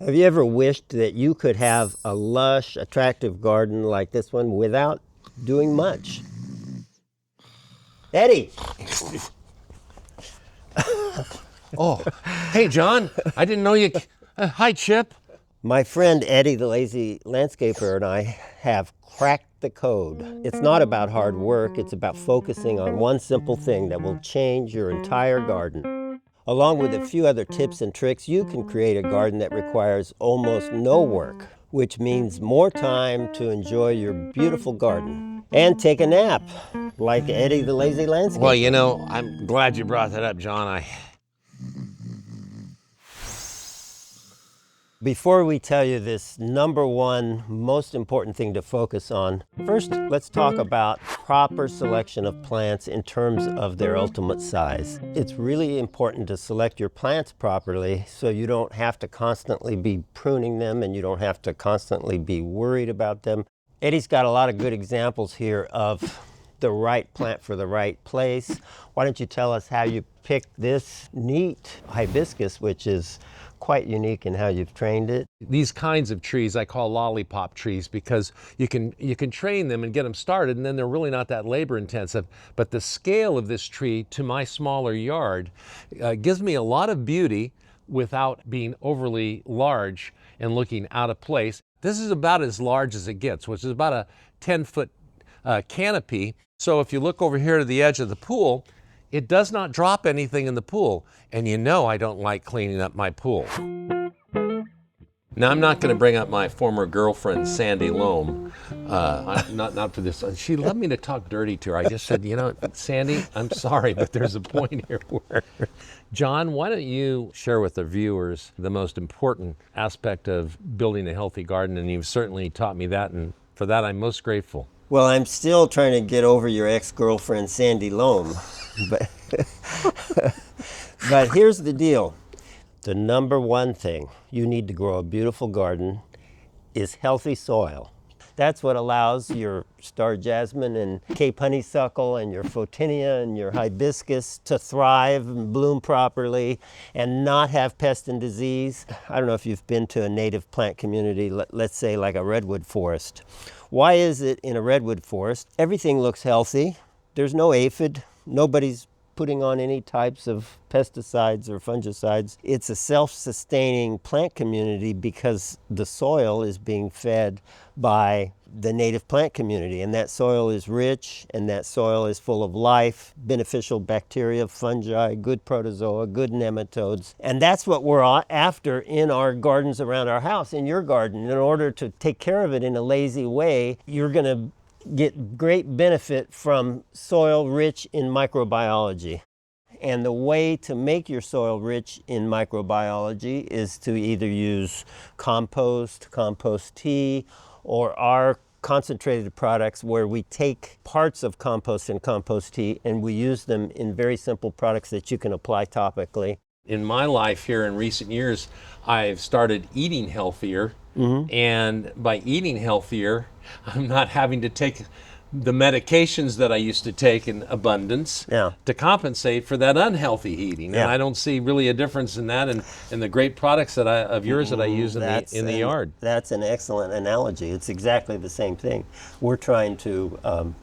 Have you ever wished that you could have a lush, attractive garden like this one without doing much? Eddie! Oh, hey, John. I didn't know you. Hi, Chip. My friend Eddie, the lazy landscaper, and I have cracked the code. It's not about hard work, it's about focusing on one simple thing that will change your entire garden. Along with a few other tips and tricks, you can create a garden that requires almost no work, which means more time to enjoy your beautiful garden and take a nap, like Eddie the lazy landscaper. Well, you know, I'm glad you brought that up, John. Before we tell you this number one most important thing to focus on, first let's talk about proper selection of plants in terms of their ultimate size. It's really important to select your plants properly so you don't have to constantly be pruning them and you don't have to constantly be worried about them. Eddie's got a lot of good examples here of the right plant for the right place. Why don't you tell us how you picked this neat hibiscus, which is quite unique in how you've trained it. These kinds of trees I call lollipop trees because you can train them and get them started, and then they're really not that labor intensive. But the scale of this tree to my smaller yard gives me a lot of beauty without being overly large and looking out of place. This is about as large as it gets, which is about a 10-foot canopy. So if you look over here to the edge of the pool, it does not drop anything in the pool. And you know I don't like cleaning up my pool. Now, I'm not going to bring up my former girlfriend, Sandy Loam. Not for this. She loved me to talk dirty to her. I just said, you know, Sandy, I'm sorry, but there's a point here where... John, why don't you share with the viewers the most important aspect of building a healthy garden? And you've certainly taught me that, and for that I'm most grateful. Well, I'm still trying to get over your ex-girlfriend, Sandy Loam. But, but here's the deal. The number one thing you need to grow a beautiful garden is healthy soil. That's what allows your star jasmine and Cape honeysuckle and your photinia and your hibiscus to thrive and bloom properly and not have pest and disease. I don't know if you've been to a native plant community, let's say like a redwood forest. Why is it in a redwood forest everything looks healthy? There's no aphid. Nobody's putting on any types of pesticides or fungicides. It's a self-sustaining plant community because the soil is being fed by the native plant community, and that soil is rich and that soil is full of life, beneficial bacteria, fungi, good protozoa, good nematodes. And that's what we're after in our gardens around our house, in your garden. In order to take care of it in a lazy way, you're going to get great benefit from soil rich in microbiology. And the way to make your soil rich in microbiology is to either use compost, compost tea, or our concentrated products where we take parts of compost and compost tea and we use them in very simple products that you can apply topically. In my life here in recent years, I've started eating healthier. And by eating healthier, I'm not having to take the medications that I used to take in abundance to compensate for that unhealthy eating. And I don't see really a difference in that and the great products that of yours that I use in the yard. That's an excellent analogy. It's exactly the same thing. We're trying to,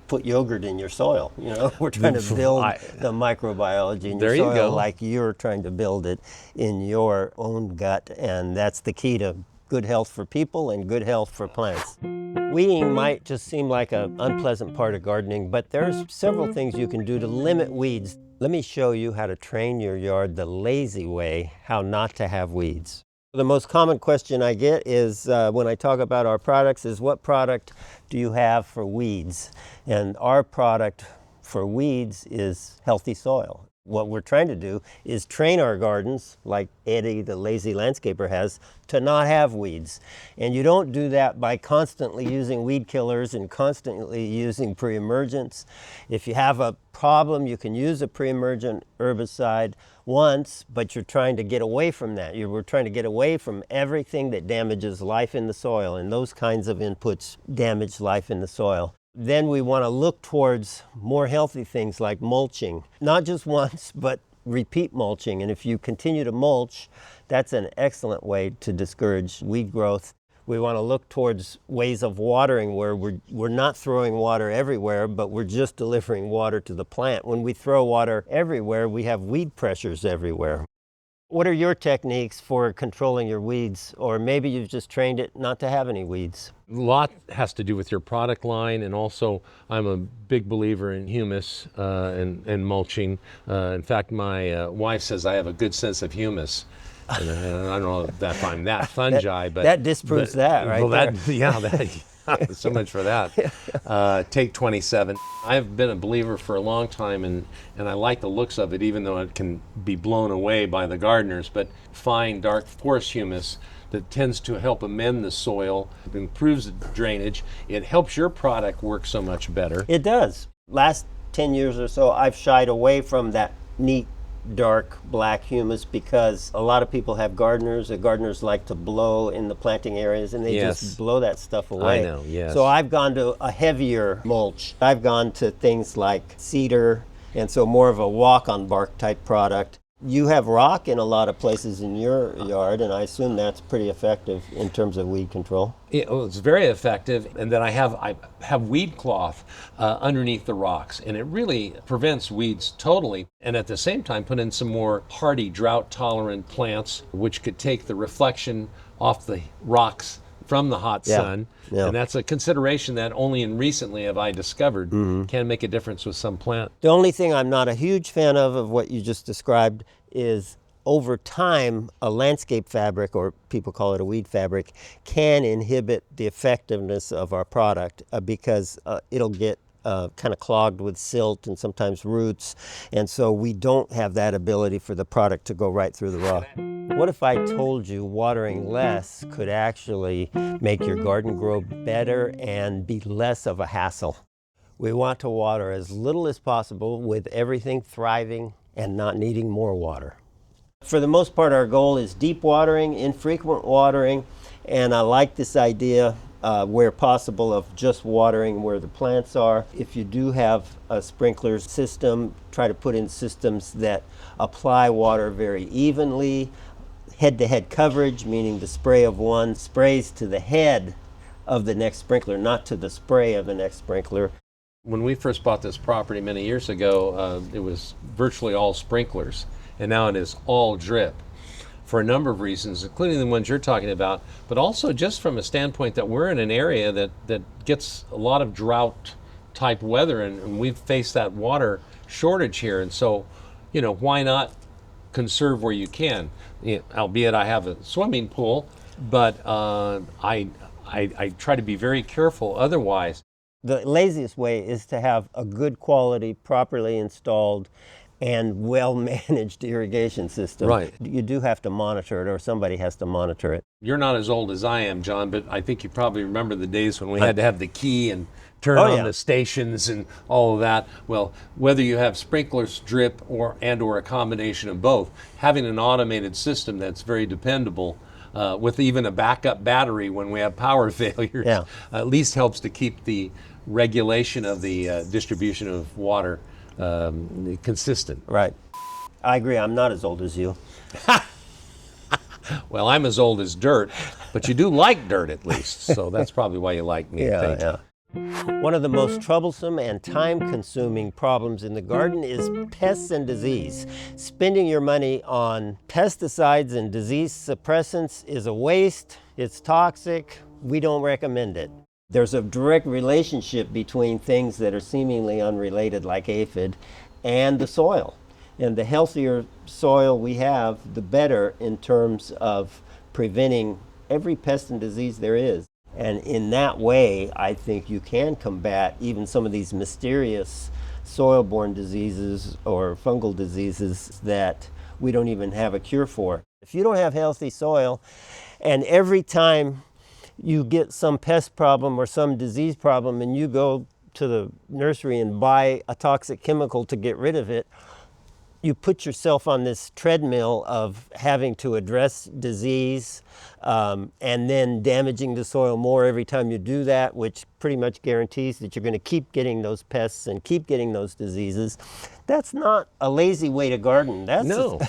put yogurt in your soil. We're trying to build the microbiology in your soil like you're trying to build it in your own gut. And that's the key to good health for people and good health for plants. Weeding might just seem like an unpleasant part of gardening, but there's several things you can do to limit weeds. Let me show you how to train your yard the lazy way, how not to have weeds. The most common question I get is when I talk about our products is, what product do you have for weeds? And our product for weeds is healthy soil. What we're trying to do is train our gardens, like Eddie the lazy landscaper has, to not have weeds. And you don't do that by constantly using weed killers and constantly using pre-emergents. If you have a problem, you can use a pre-emergent herbicide once, but you're trying to get away from that. We're trying to get away from everything that damages life in the soil, and those kinds of inputs damage life in the soil. Then we want to look towards more healthy things like mulching, not just once, but repeat mulching. And if you continue to mulch, That's an excellent way to discourage weed growth. We want to look towards ways of watering where we're not throwing water everywhere, but we're just delivering water to the plant. When we throw water everywhere, we have weed pressures everywhere. What are your techniques for controlling your weeds? Or maybe you've just trained it not to have any weeds. A lot has to do with your product line, and also I'm a big believer in humus and mulching. In fact, my wife says I have a good sense of humus. And I don't know if I'm that fungi, but that disproves that, right? Well, there. So much for that. Take 27. I've been a believer for a long time, and I like the looks of it, even though it can be blown away by the gardeners. But fine, dark, porous humus that tends to help amend the soil, it improves the drainage. It helps your product work so much better. It does. Last 10 years or so, I've shied away from that neat dark black humus because a lot of people have gardeners. The gardeners like to blow in the planting areas, and they just blow that stuff away. I know, yes. So I've gone to a heavier mulch. I've gone to things like cedar, and so more of a walk-on bark type product. You have rock in a lot of places in your yard, and I assume that's pretty effective in terms of weed control. It's very effective, and then I have weed cloth underneath the rocks, and it really prevents weeds totally. And at the same time, put in some more hardy, drought-tolerant plants, which could take the reflection off the rocks from the hot sun. Yeah. And that's a consideration that only recently have I discovered can make a difference with some plant. The only thing I'm not a huge fan of what you just described is over time, a landscape fabric, or people call it a weed fabric, can inhibit the effectiveness of our product because it'll get kind of clogged with silt and sometimes roots, and so we don't have that ability for the product to go right through the rock. What if I told you watering less could actually make your garden grow better and be less of a hassle? We want to water as little as possible with everything thriving and not needing more water. For the most part, our goal is deep watering, infrequent watering, and I like this idea where possible of just watering where the plants are. If you do have a sprinkler system, try to put in systems that apply water very evenly. Head-to-head coverage, meaning the spray of one sprays to the head of the next sprinkler, not to the spray of the next sprinkler. When we first bought this property many years ago, it was virtually all sprinklers, and now it is all drip for a number of reasons, including the ones you're talking about, but also just from a standpoint that we're in an area that gets a lot of drought-type weather, and we've faced that water shortage here, and so, why not conserve where you can? Albeit I have a swimming pool, but I try to be very careful otherwise. The laziest way is to have a good quality, properly installed, and well-managed irrigation system. Right. You do have to monitor it, or somebody has to monitor it. You're not as old as I am, John, but I think you probably remember the days when we had to have the key and turn on the stations and all of that. Well, whether you have sprinklers, drip, or a combination of both, having an automated system that's very dependable with even a backup battery when we have power failures, at least helps to keep the regulation of the distribution of water consistent. Right. I agree. I'm not as old as you. Well, I'm as old as dirt, but you do like dirt at least, so that's probably why you like me. Thank you. One of the most troublesome and time-consuming problems in the garden is pests and disease. Spending your money on pesticides and disease suppressants is a waste. It's toxic. We don't recommend it. There's a direct relationship between things that are seemingly unrelated, like aphid, and the soil. And the healthier soil we have, the better in terms of preventing every pest and disease there is. And in that way, I think you can combat even some of these mysterious soil-borne diseases or fungal diseases that we don't even have a cure for. If you don't have healthy soil, and every time you get some pest problem or some disease problem and you go to the nursery and buy a toxic chemical to get rid of it, you put yourself on this treadmill of having to address disease and then damaging the soil more every time you do that, which pretty much guarantees that you're going to keep getting those pests and keep getting those diseases. That's not a lazy way to garden. No.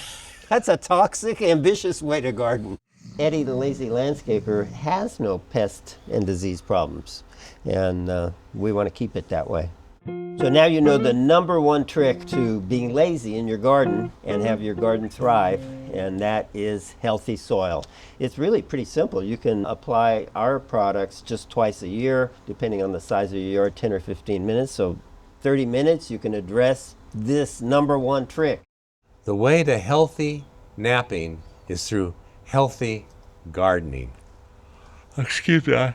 That's a toxic, ambitious way to garden. Eddie the Lazy Landscaper has no pest and disease problems, and we want to keep it that way. So now you know the number one trick to being lazy in your garden and have your garden thrive, and that is healthy soil. It's really pretty simple. You can apply our products just twice a year, depending on the size of your yard, 10 or 15 minutes. So 30 minutes, you can address this number one trick. The way to healthy napping is through healthy gardening. Excuse me.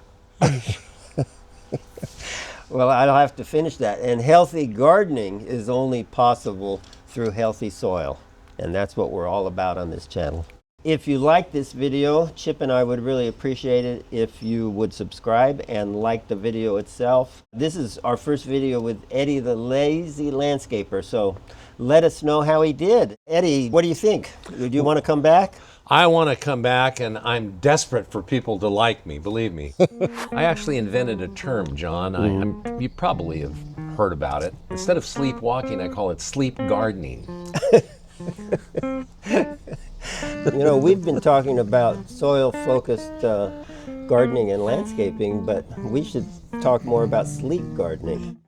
Well, I'll have to finish that. And healthy gardening is only possible through healthy soil. And that's what we're all about on this channel. If you like this video, Chip and I would really appreciate it if you would subscribe and like the video itself. This is our first video with Eddie the Lazy Landscaper, so let us know how he did. Eddie, what do you think? Do you want to come back? I want to come back, and I'm desperate for people to like me, believe me. I actually invented a term, John. You probably have heard about it. Instead of sleepwalking, I call it sleep gardening. You know, we've been talking about soil-focused gardening and landscaping, but we should talk more about sleep gardening.